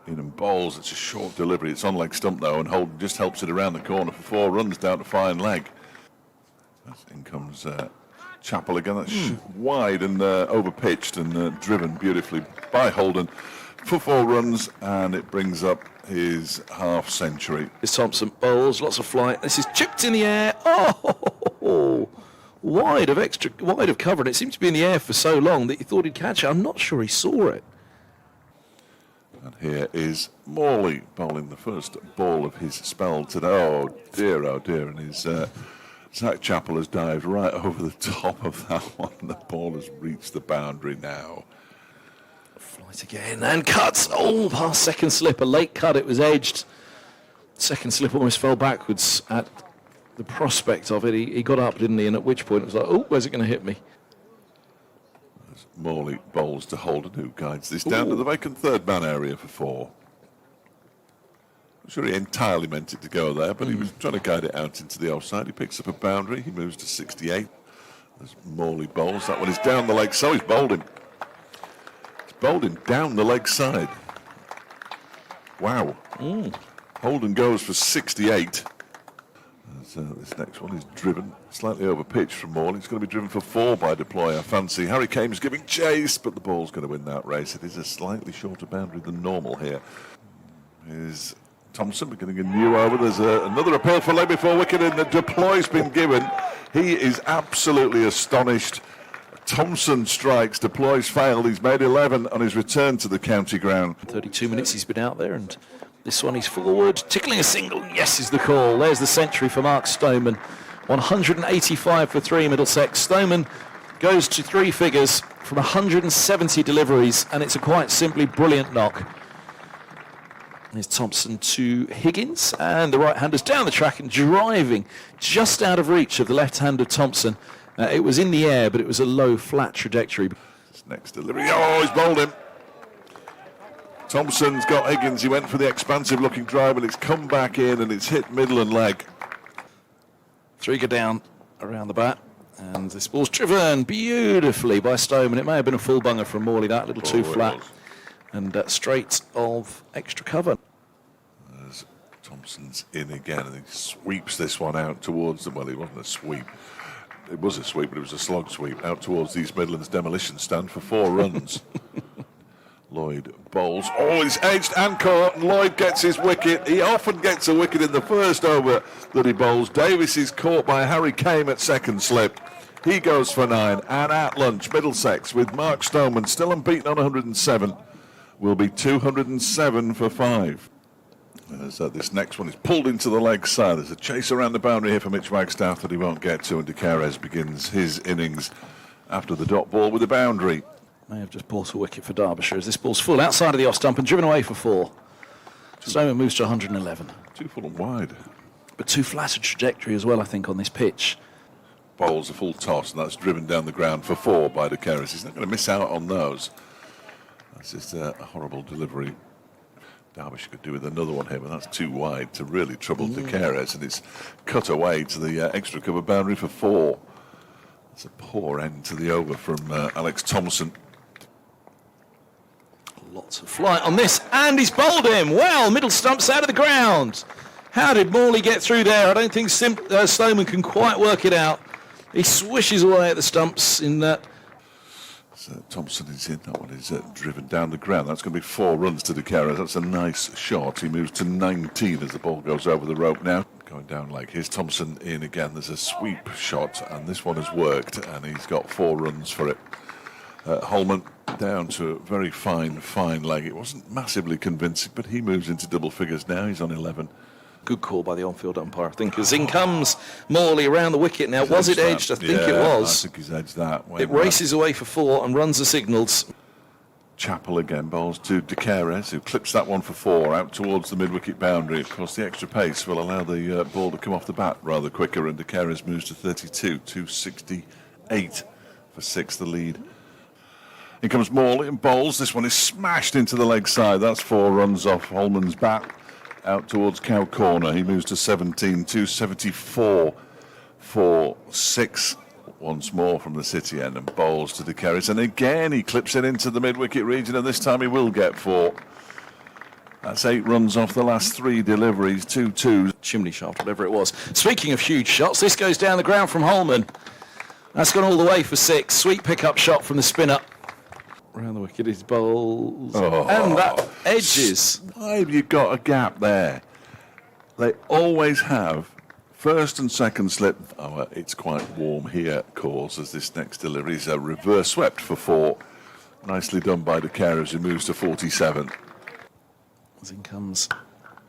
in and bowls. It's a short delivery. It's on leg stump though, and Holden just helps it around the corner for 4 runs down to fine leg. In comes Chappell again. That's wide and over pitched and driven beautifully by Holden for 4 runs, and it brings up his half century. This Thompson bowls, lots of flight. This is chipped in the air. Oh, wide of cover, and it seemed to be in the air for so long that he thought he'd catch it. I'm not sure he saw it. And here is Morley bowling the first ball of his spell today. Oh dear, and his Zach Chappell has dived right over the top of that one. The ball has reached the boundary now. Flight again and cuts. Oh, past second slip, a late cut. It was edged. Second slip almost fell backwards at the prospect of it. He got up, didn't he? And at which point it was like, oh, where's it going to hit me? As Morley bowls to Holden, who guides this down to the vacant third man area for 4. I'm sure he entirely meant it to go there, but he was trying to guide it out into the offside. He picks up a boundary. He moves to 68. As Morley bowls, that one is down the leg. So he's bowled him. He's bowled him down the leg side. Wow. Holden goes for 68. This next one is driven slightly over pitch from Morley. It's going to be driven for 4 by Deploy, I fancy. Harry Kame's giving chase, but the ball's going to win that race. It is a slightly shorter boundary than normal here. Here's Thompson beginning a new over. There's another appeal for leg before wicket, and the Deploy's been given. He is absolutely astonished. Thompson strikes, Deploy's failed. He's made 11 on his return to the county ground. 32 minutes he's been out there, and this one he's forward, tickling a single. Yes is the call. There's the century for Mark Stoneman. 185 for 3 Middlesex. Stoneman goes to 3 figures from 170 deliveries, and it's a quite simply brilliant knock. Here's Thompson to Higgins, and the right-hander's down the track and driving just out of reach of the left hand of Thompson. It was in the air, but it was a low, flat trajectory. This next delivery, oh, he's bowled him. Thompson's got Higgins. He went for the expansive-looking drive, and it's come back in, and it's hit middle and leg. 3 go down around the bat, and this ball's driven beautifully by Stoneman. It may have been a full bunger from Morley, that little too flat. And straight of extra cover. As Thompson's in again, and he sweeps this one out towards them. Well, it wasn't a sweep. It was a sweep, but it was a slog sweep out towards the East Midlands demolition stand for 4 runs. Lloyd bowls. Oh, he's edged and caught, and Lloyd gets his wicket. He often gets a wicket in the first over that he bowls. Davis is caught by Harry Kame at second slip. He goes for 9, and at lunch, Middlesex, with Mark Stoneman still unbeaten on 107, will be 207 for 5. As this next one is pulled into the leg side. There's a chase around the boundary here for Mitch Wagstaff that he won't get to, and De Carres begins his innings after the dot ball with a boundary. May have just bought a wicket for Derbyshire as this ball's full outside of the off stump and driven away for 4. Stoneman moves to 111. Too full and wide. But too flat a trajectory as well, I think, on this pitch. Bowls a full toss, and that's driven down the ground for 4 by De Carres. He's not going to miss out on those. This is a horrible delivery. Derbyshire could do with another one here, but that's too wide to really trouble De Carres, and it's cut away to the extra cover boundary for 4. It's a poor end to the over from Alex Thompson. Lots of flight on this, and he's bowled him. Well, middle stump's out of the ground. How did Morley get through there? I don't think Stoneman can quite work it out. He swishes away at the stumps in that. So Thompson is in. That one is driven down the ground. That's going to be 4 runs to De Carres. That's a nice shot. He moves to 19 as the ball goes over the rope now. Going down leg. Here's Thompson in again. There's a sweep shot, and this one has worked, and he's got 4 runs for it. Holman down to a very fine leg. It wasn't massively convincing, but he moves into double figures now. He's on 11. Good call by the on-field umpire, I think, as in comes Morley around the wicket. Now, was it edged? I think it was. I think he's edged that. It races away for 4 and runs the signals. Chappell again bowls to De Carres, who clips that one for 4 out towards the mid-wicket boundary. Of course, the extra pace will allow the ball to come off the bat rather quicker, and De Carres moves to 32, 268 for 6, the lead. In comes Morley and bowls. This one is smashed into the leg side. That's 4 runs off Holman's bat. Out towards Cow Corner. He moves to 17, 274 for 6. Once more from the city end, and bowls to De Carres. And again, he clips it into the mid-wicket region, and this time he will get 4. That's 8 runs off the last 3 deliveries, 2-2s. Chimney shaft, whatever it was. Speaking of huge shots, this goes down the ground from Holman. That's gone all the way for 6. Sweet pickup shot from the spinner. Around the wicket is bowls. Oh. And that edges. Why have you got a gap there? They always have first and second slip. Oh, it's quite warm here, of course, as this next delivery is a reverse swept for 4. Nicely done by the carers, who moves to 47. As in comes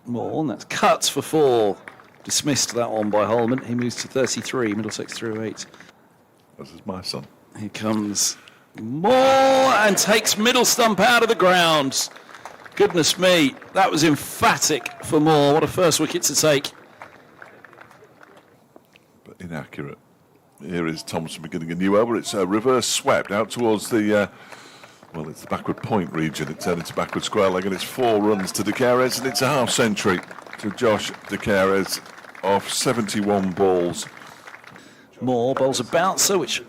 Moore, and that's cuts for 4. Dismissed that one by Holman. He moves to 33, Middlesex through 8. This is my son. Here comes Moore and takes middle stump out of the ground. Goodness me, that was emphatic for Moore. What a first wicket to take. But inaccurate. Here is Thompson beginning a new over. It's a reverse swept out towards the, well, it's the backward point region. It's turned into backward square leg, and it's 4 runs to De Caires, and it's a half century to Josh De Caires off 71 balls. Moore bowls a bouncer, which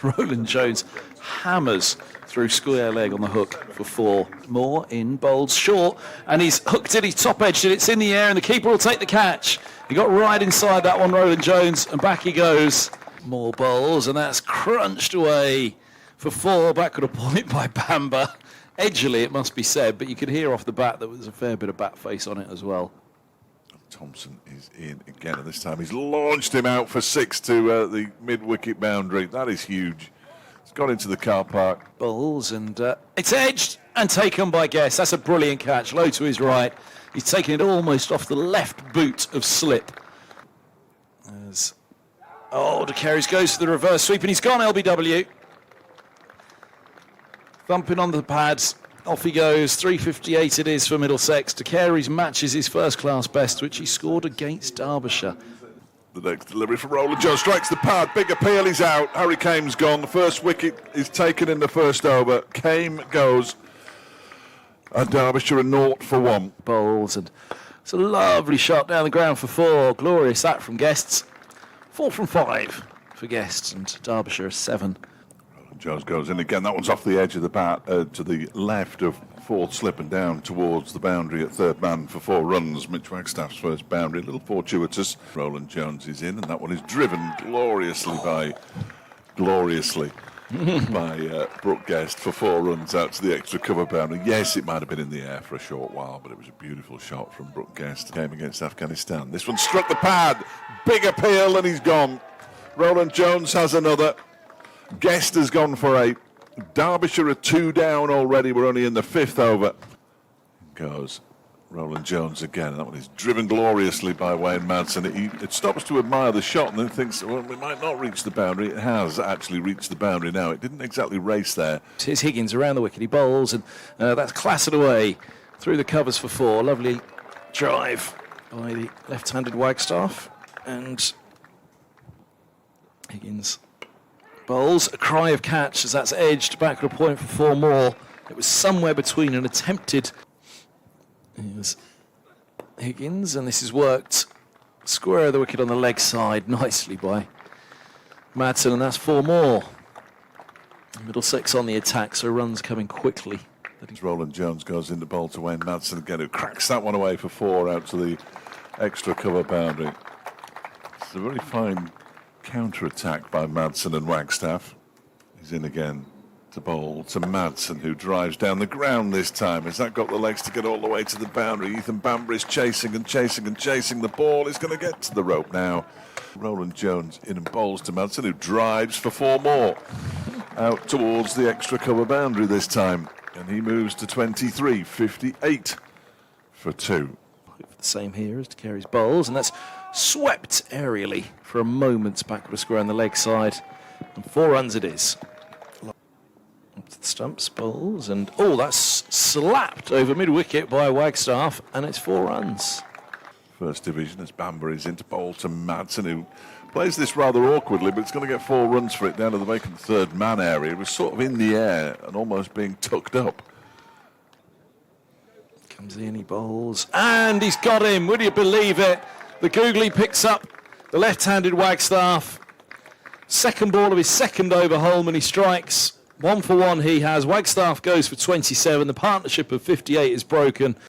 Roland Jones hammers through square leg on the hook for 4. Moore in, bowls short, and he's hooked it, he's top edged it, it's in the air, and the keeper will take the catch. He got right inside that one, Roland Jones, and back he goes. Moore bowls, and that's crunched away for 4, backward a point by Bamber. Edgily, it must be said, but you could hear off the bat there was a fair bit of bat face on it as well. Thompson is in again, and this time he's launched him out for 6 to the mid-wicket boundary. That is huge. It's gone into the car park. Bowls, and it's edged and taken by Guest. That's a brilliant catch, low to his right. He's taken it almost off the left boot of slip. As De Caires goes for the reverse sweep, and he's gone, LBW. Thumping on the pads. Off he goes, 358 it is for Middlesex. De Caires matches his first-class best, which he scored against Derbyshire. The next delivery from Roland Jones strikes the pad. Big appeal, he's out. Harry Kame's gone. The first wicket is taken in the first over. Kame goes. And Derbyshire a 0 for 1. Bowls, and it's a lovely shot down the ground for 4. Glorious that from Guests. 4 from 5 for Guests, and Derbyshire 7. Jones goes in again. That one's off the edge of the bat to the left of 4th slip and down towards the boundary at 3rd man for 4 runs. Mitch Wagstaff's first boundary, a little fortuitous. Roland Jones is in, and that one is driven gloriously by Brooke Guest for 4 runs out to the extra cover boundary. Yes, it might have been in the air for a short while, but it was a beautiful shot from Brooke Guest. Came against Afghanistan. This one struck the pad. Big appeal, and he's gone. Roland Jones has another. Guest has gone for 8. Derbyshire are 2 down already. We're only in the 5th over. Goes Roland Jones again. That one is driven gloriously by Wayne Madsen. It stops to admire the shot and then thinks, well, we might not reach the boundary. It has actually reached the boundary now. It didn't exactly race there. Here's Higgins around the wicket. He bowls, and that's clattered away through the covers for 4. Lovely drive by the left-handed Wagstaff. And Higgins bowls, a cry of catch as that's edged backward a point for 4 more. It was somewhere between an attempted. Here's Higgins, and this is worked square of the wicket on the leg side nicely by Madsen, and that's 4 more. Middlesex on the attack, so runs coming quickly. Roland Jones goes into bowl to Wayne Madsen again, who cracks that one away for 4 out to the extra cover boundary. It's a very fine counter-attack by Madsen and Wagstaff. He's in again to bowl to Madsen, who drives down the ground this time. Has that got the legs to get all the way to the boundary? Ethan Bamber is chasing and chasing and chasing. The ball is going to get to the rope now. Roland Jones in and bowls to Madsen, who drives for 4 more. Out towards the extra cover boundary this time. And he moves to 23, 58 for 2. The same here as De Caires bowls, and that's swept aerially for a moment backward a square on the leg side, and 4 runs it is. Up to the stumps, bowls, and that's slapped over mid-wicket by Wagstaff, and it's 4 runs. First division as Bamber is into bowl to Madsen, who plays this rather awkwardly, but it's going to get 4 runs for it down to the vacant 3rd man area. It was sort of in the air and almost being tucked up. Comes in, he bowls, and he's got him. Would you believe it? The googly picks up the left-handed Wagstaff. Second ball of his second over, Holman. He strikes. 1 for 1 he has. Wagstaff goes for 27. The partnership of 58 is broken.